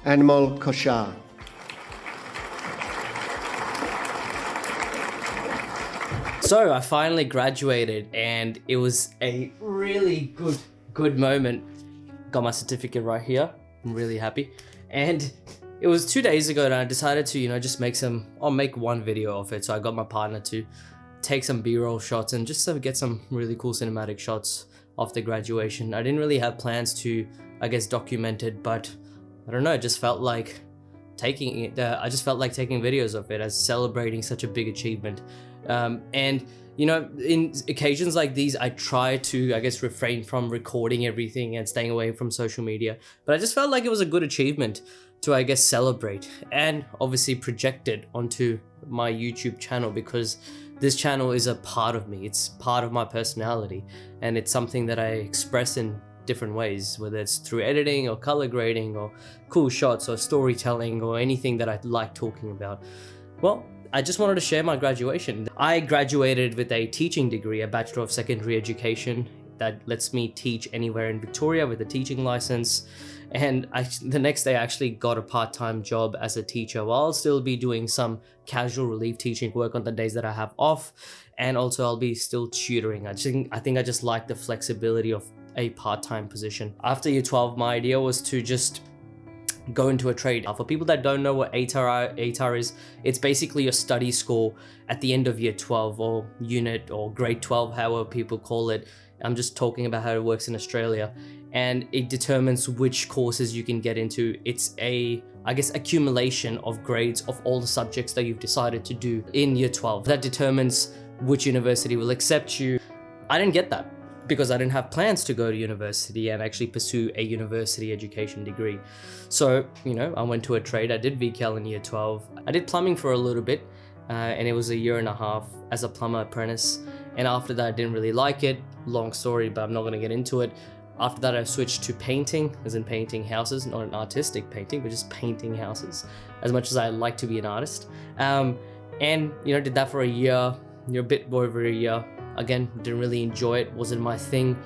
Animal Koshar. So I finally graduated and it was a really good moment. Got my certificate right here. I'm really happy. And it was 2 days ago and I decided to, just I'll make one video of it. So I got my partner to take some B-roll shots and just to get some really cool cinematic shots after graduation. I didn't really have plans to, document it, but I don't know, it just felt like taking it. I just felt like taking videos of it as celebrating such a big achievement. And in occasions like these, I try to, refrain from recording everything and staying away from social media. But I just felt like it was a good achievement to, celebrate and obviously project it onto my YouTube channel, because this channel is a part of me. It's part of my personality, and it's something that I express in different ways, whether it's through editing or color grading or cool shots or storytelling or anything that I like talking about. Well, I just wanted to share my graduation. I graduated with a teaching degree, a Bachelor of Secondary Education, that lets me teach anywhere in Victoria with a teaching license. And the next day I actually got a part-time job as a teacher, while I'll still be doing some casual relief teaching work on the days that I have off. And also I'll be still tutoring. I think I just like the flexibility of a part-time position. After year 12, my idea was to just go into a trade. For people that don't know what ATAR is, it's basically your study score at the end of year 12 or unit or grade 12, however people call it. I'm just talking about how it works in Australia, and it determines which courses you can get into. It's a, accumulation of grades of all the subjects that you've decided to do in year 12. That determines which university will accept you. I didn't get that because I didn't have plans to go to university and actually pursue a university education degree. So, I went to a trade. I did VCAL in year 12. I did plumbing for a little bit, and it was a year and a half as a plumber apprentice. And after that, I didn't really like it. Long story, but I'm not gonna get into it. After that, I switched to painting, as in painting houses, not an artistic painting, but just painting houses, as much as I like to be an artist. And, did that for a year, a bit more over a year. Again, didn't really enjoy it, wasn't my thing.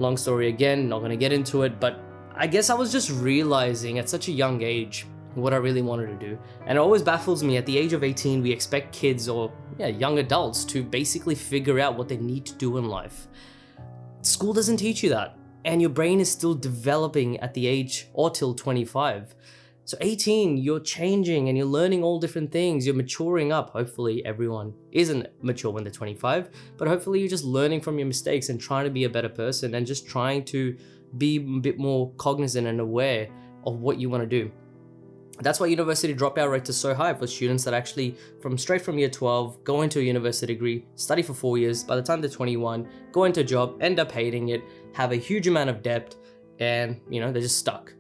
Long story again, not gonna get into it, but I guess I was just realizing at such a young age what I really wanted to do. And it always baffles me, at the age of 18, we expect kids or young adults to basically figure out what they need to do in life. School doesn't teach you that, and your brain is still developing at the age or till 25. So 18, you're changing and you're learning all different things. You're maturing up. Hopefully everyone isn't mature when they're 25, but hopefully you're just learning from your mistakes and trying to be a better person and just trying to be a bit more cognizant and aware of what you want to do. That's why university dropout rates are so high for students that actually straight from year 12, go into a university degree, study for 4 years, by the time they're 21, go into a job, end up hating it, have a huge amount of debt, and they're just stuck.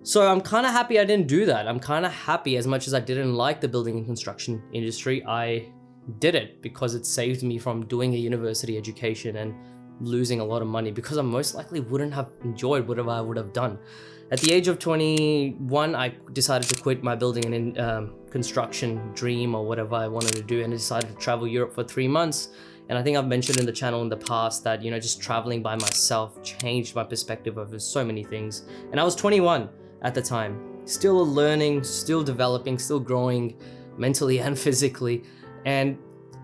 So I'm kind of happy I didn't do that. I'm kind of happy, as much as I didn't like the building and construction industry, I did it because it saved me from doing a university education and losing a lot of money, because I most likely wouldn't have enjoyed whatever I would have done. At the age of 21, I decided to quit my building and construction dream or whatever I wanted to do, and I decided to travel Europe for 3 months. And I think I've mentioned in the channel in the past that, just traveling by myself changed my perspective of so many things. And I was 21 at the time, still learning, still developing, still growing mentally and physically. And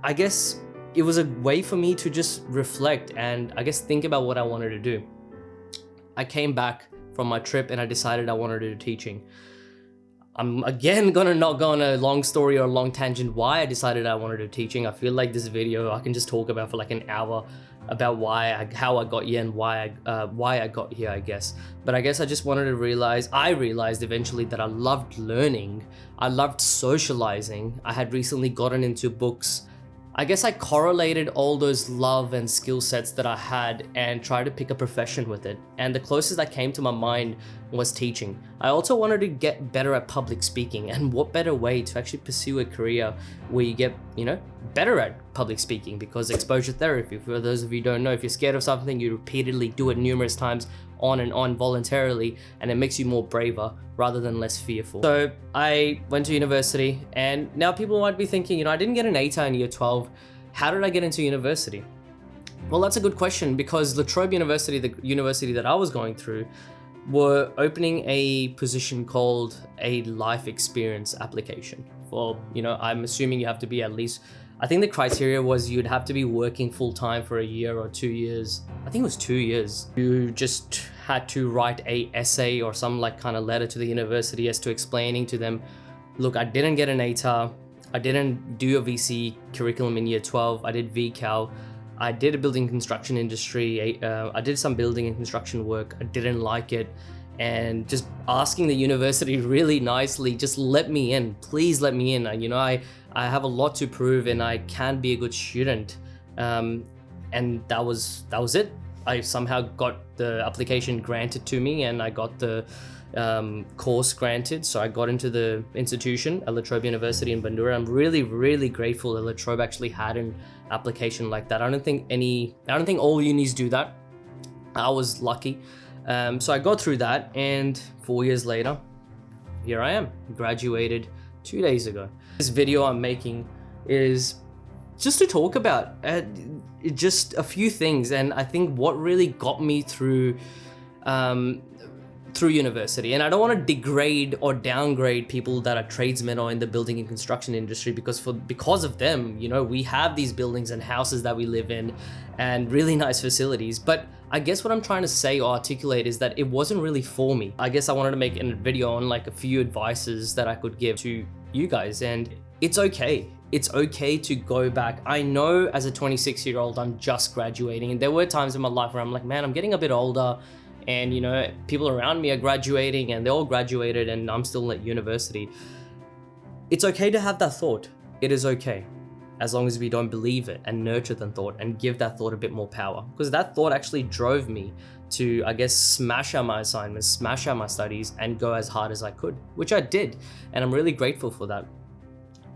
I guess it was a way for me to just reflect and think about what I wanted to do. I came back from my trip and I decided I wanted to do teaching. I'm again gonna not go on a long story or a long tangent why I decided I wanted to do teaching. I feel like this video I can just talk about for like an hour about how I got here and why I got here, I guess. But I guess I just wanted to I realized eventually that I loved learning. I loved socializing. I had recently gotten into books. I guess I correlated all those love and skill sets that I had and tried to pick a profession with it. And the closest that came to my mind was teaching. I also wanted to get better at public speaking, and what better way to actually pursue a career where you get, better at public speaking, because exposure therapy, for those of you who don't know, if you're scared of something, you repeatedly do it numerous times on and on voluntarily, and it makes you more braver rather than less fearful. So I went to university, and now people might be thinking, I didn't get an ATAR in year 12. How did I get into university? Well, that's a good question, because La Trobe University, the university that I was going through, were opening a position called a life experience application for, I'm assuming you have to be at least, I think the criteria was you'd have to be working full time for a year or 2 years. I think it was 2 years. You just had to write a essay or some like kind of letter to the university as to explaining to them, look, I didn't get an ATAR, I didn't do a VC curriculum in year 12, I did VCal, I did a building construction industry, I did some building and construction work, I didn't like it, and just asking the university really nicely, just let me in, please let me in. I have a lot to prove and I can be a good student. And that was it. I somehow got the application granted to me and I got the course granted. So I got into the institution, La Trobe University in Bandura. I'm really, really grateful that La Trobe actually had an application like that. I don't think all unis do that. I was lucky. So I got through that, and 4 years later, here I am, graduated 2 days ago. This video I'm making is just to talk about just a few things, and I think what really got me through university. And I don't want to degrade or downgrade people that are tradesmen or in the building and construction industry, because of them, we have these buildings and houses that we live in and really nice facilities. But I guess what I'm trying to say or articulate is that it wasn't really for me. I guess I wanted to make a video on like a few advices that I could give to you guys, and it's okay. It's okay to go back. I know as a 26-year-old, I'm just graduating, and there were times in my life where I'm like, man, I'm getting a bit older, and people around me are graduating and they all graduated and I'm still at university. It's okay to have that thought. It is okay, as long as we don't believe it and nurture the thought and give that thought a bit more power. Because that thought actually drove me to, I guess, smash out my assignments, smash out my studies, and go as hard as I could, which I did. And I'm really grateful for that.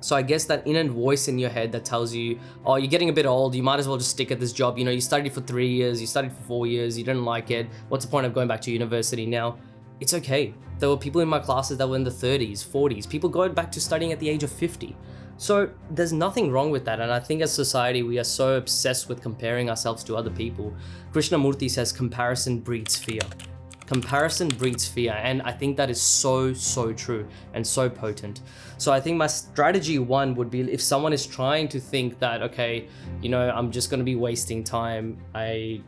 So I guess that inner voice in your head that tells you, oh, you're getting a bit old, you might as well just stick at this job. You studied for 3 years, you studied for 4 years, you didn't like it. What's the point of going back to university now? It's okay. There were people in my classes that were in the 30s, 40s, people going back to studying at the age of 50. So there's nothing wrong with that. And I think as society, we are so obsessed with comparing ourselves to other people. Krishnamurti says comparison breeds fear. Comparison breeds fear, and I think that is so true and so potent. So I think my strategy one would be, if someone is trying to think that, okay, I'm just going to be wasting time, I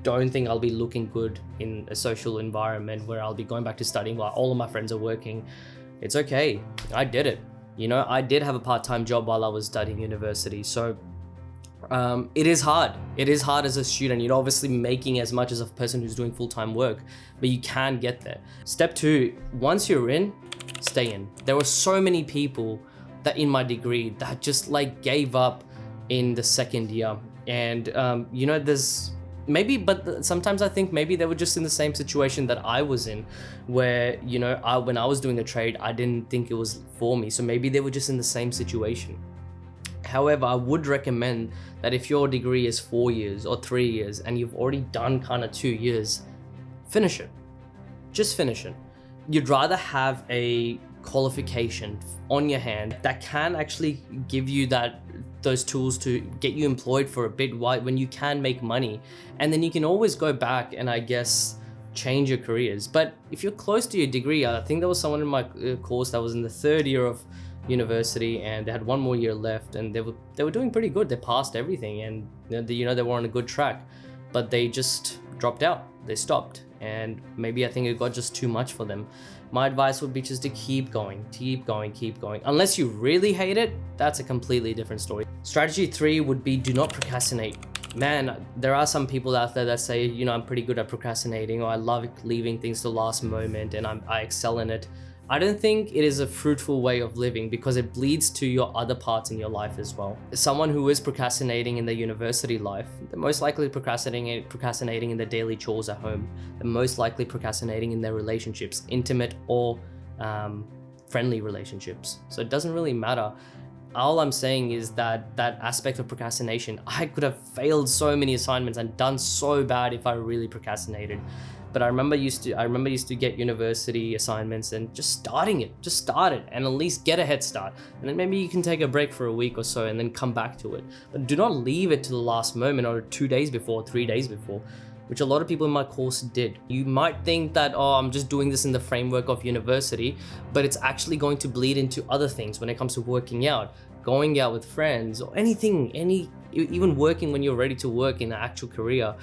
don't think I'll be looking good in a social environment where I'll be going back to studying while all of my friends are working. It's okay. I did it. I did have a part-time job while I was studying university. So it is hard. It is hard as a student. You're obviously making as much as a person who's doing full-time work, but you can get there. Step 2, once you're in, stay in. There were so many people that in my degree that just like gave up in the second year. And, there's maybe, but sometimes I think maybe they were just in the same situation that I was in, where, when I was doing a trade, I didn't think it was for me. So maybe they were just in the same situation. However, I would recommend that if your degree is 4 years or 3 years and you've already done kind of 2 years, finish it. Just finish it. You'd rather have a qualification on your hand that can actually give you those tools to get you employed for a bit while when you can make money, and then you can always go back and I guess change your careers. But if you're close to your degree, I think there was someone in my course that was in the 3rd year of university and they had 1 more year left, and they were doing pretty good. They passed everything, and they were on a good track, but they just dropped out. They stopped, and maybe I think it got just too much for them. My advice would be just to keep going. Unless you really hate it, that's a completely different story. Strategy 3 would be, do not procrastinate. Man, there are some people out there that say, I'm pretty good at procrastinating, or I love leaving things to the last moment and I excel in it. I don't think it is a fruitful way of living, because it bleeds to your other parts in your life as well. Someone who is procrastinating in their university life, they're most likely procrastinating in their daily chores at home. They're most likely procrastinating in their relationships, intimate or friendly relationships. So it doesn't really matter. All I'm saying is that aspect of procrastination, I could have failed so many assignments and done so bad if I really procrastinated. But I remember used to get university assignments and just start it and at least get a head start. And then maybe you can take a break for a week or so and then come back to it. But do not leave it to the last moment or 2 days before, 3 days before. which a lot of people in my course did. You might think that, oh, I'm just doing this in the framework of university, but it's actually going to bleed into other things when it comes to working out, going out with friends, or anything, even working when you're ready to work in an actual career.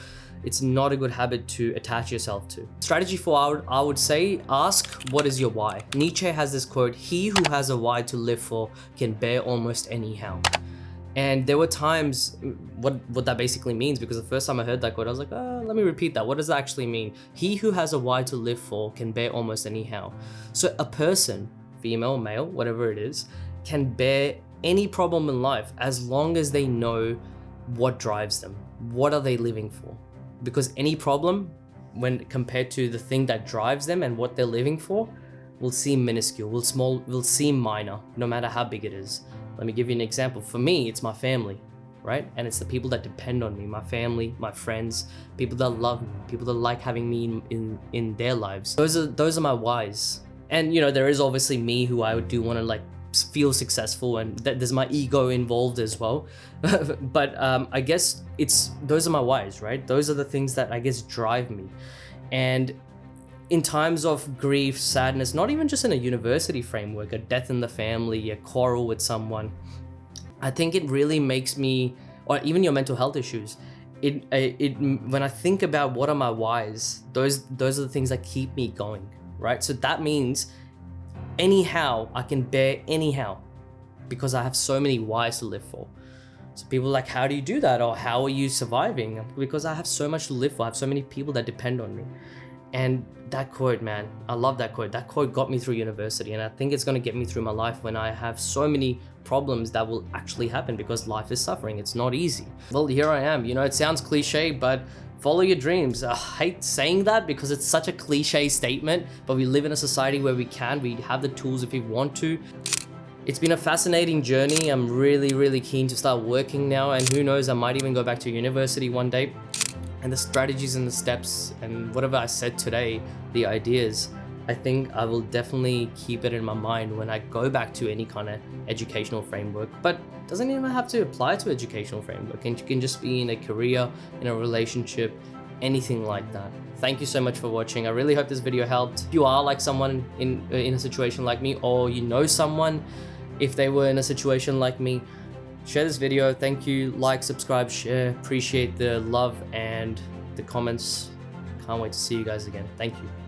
It's not a good habit to attach yourself to. Strategy 4, I would say, ask what is your why. Nietzsche has this quote, "He who has a why to live for can bear almost anyhow." And there were times, what that basically means, because the first time I heard that quote, I was like, let me repeat that. What does that actually mean? He who has a why to live for can bear almost anyhow. So a person, female, male, whatever it is, can bear any problem in life as long as they know what drives them. What are they living for? Because any problem, when compared to the thing that drives them and what they're living for, will seem minuscule, will seem minor, no matter how big it is. Let me give you an example. For me, it's my family, right? And it's the people that depend on me, my family, my friends, people that love me, people that like having me in their lives. Those are my whys. And there is obviously me, who I do want to like feel successful, and there's my ego involved as well. But I guess those are my whys, right? Those are the things that I guess drive me. And in times of grief, sadness, not even just in a university framework, a death in the family, a quarrel with someone, I think it really makes me, or even your mental health issues, when I think about what are my whys, those are the things that keep me going, right? So that means anyhow, I can bear anyhow, because I have so many whys to live for. So people are like, how do you do that? Or how are you surviving? Because I have so much to live for. I have so many people that depend on me. And that quote, man, I love that quote. That quote got me through university, and I think it's going to get me through my life when I have so many problems that will actually happen, because life is suffering. It's not easy. Well, here I am. It sounds cliche, but follow your dreams. I hate saying that because it's such a cliche statement, but we live in a society where we have the tools if we want to. It's been a fascinating journey. I'm really, really keen to start working now, and who knows, I might even go back to university one day. And the strategies and the steps and whatever I said today, the ideas, I think I will definitely keep it in my mind when I go back to any kind of educational framework. But it doesn't even have to apply to educational framework. And it can just be in a career, in a relationship, anything like that. Thank you so much for watching. I really hope this video helped. If you are like someone in a situation like me, or you know someone, if they were in a situation like me, share this video. Thank you. Like, subscribe, share. Appreciate the love and the comments. Can't wait to see you guys again. Thank you.